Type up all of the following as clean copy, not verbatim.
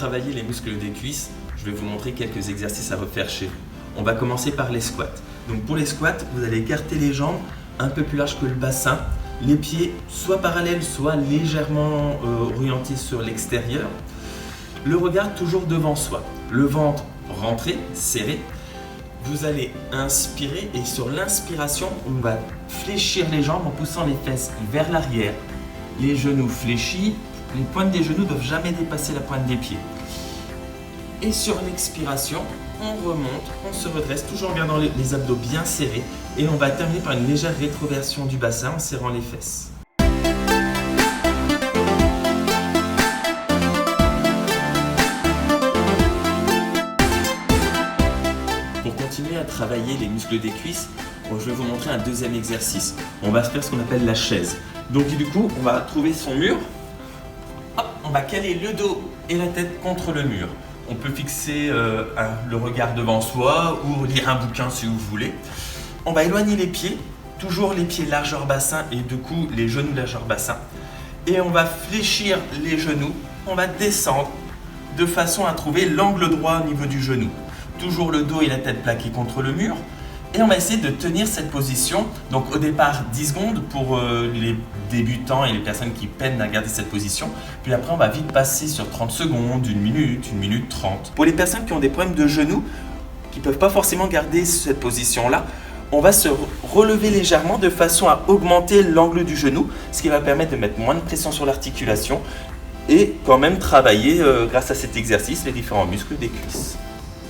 travailler les muscles des cuisses, je vais vous montrer quelques exercices à refaire chez vous. On va commencer par les squats. Donc pour les squats, vous allez écarter les jambes un peu plus large que le bassin, les pieds soit parallèles, soit légèrement orientés sur l'extérieur. Le regard toujours devant soi, le ventre rentré, serré. Vous allez inspirer et sur l'inspiration, on va fléchir les jambes en poussant les fesses vers l'arrière. Les genoux fléchis, les pointes des genoux ne doivent jamais dépasser la pointe des pieds. Et sur l'expiration, on remonte, on se redresse, toujours en gardant les abdos bien serrés. Et on va terminer par une légère rétroversion du bassin en serrant les fesses. Pour continuer à travailler les muscles des cuisses, je vais vous montrer un deuxième exercice. On va faire ce qu'on appelle la chaise. Donc du coup, on va trouver son mur. Hop, on va caler le dos et la tête contre le mur. On peut fixer le regard devant soi ou lire un bouquin si vous voulez. On va éloigner les pieds, toujours les pieds largeur bassin et du coup les genoux largeur bassin. Et on va fléchir les genoux. On va descendre de façon à trouver l'angle droit au niveau du genou. Toujours le dos et la tête plaqués contre le mur. Et on va essayer de tenir cette position. Donc au départ 10 secondes pour les débutants et les personnes qui peinent à garder cette position. Puis après on va vite passer sur 30 secondes, 1 minute 30. Pour les personnes qui ont des problèmes de genoux, qui ne peuvent pas forcément garder cette position-là, on va se relever légèrement de façon à augmenter l'angle du genou, ce qui va permettre de mettre moins de pression sur l'articulation et quand même travailler grâce à cet exercice les différents muscles des cuisses.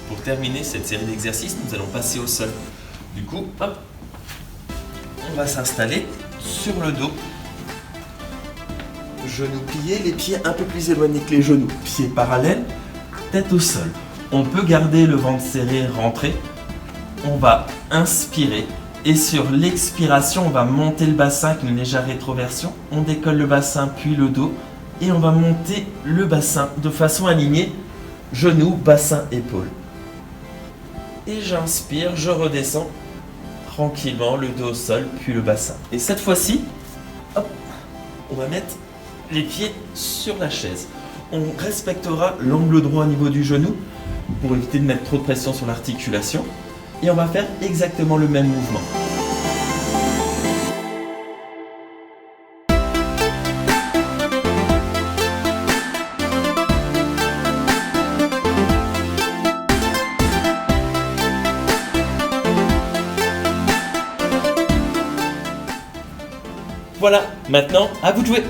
Pour terminer cette série d'exercices, nous allons passer au sol. Du coup, hop, on va s'installer sur le dos, genoux pliés, les pieds un peu plus éloignés que les genoux, pieds parallèles, tête au sol. On peut garder le ventre serré, rentré. On va inspirer et sur l'expiration, on va monter le bassin avec une légère rétroversion. On décolle le bassin puis le dos et on va monter le bassin de façon alignée, genoux, bassin, épaules. Et j'inspire, je redescends tranquillement, le dos au sol, puis le bassin. Et cette fois-ci, hop, on va mettre les pieds sur la chaise. On respectera l'angle droit au niveau du genou pour éviter de mettre trop de pression sur l'articulation. Et on va faire exactement le même mouvement. Voilà, maintenant, à vous de jouer!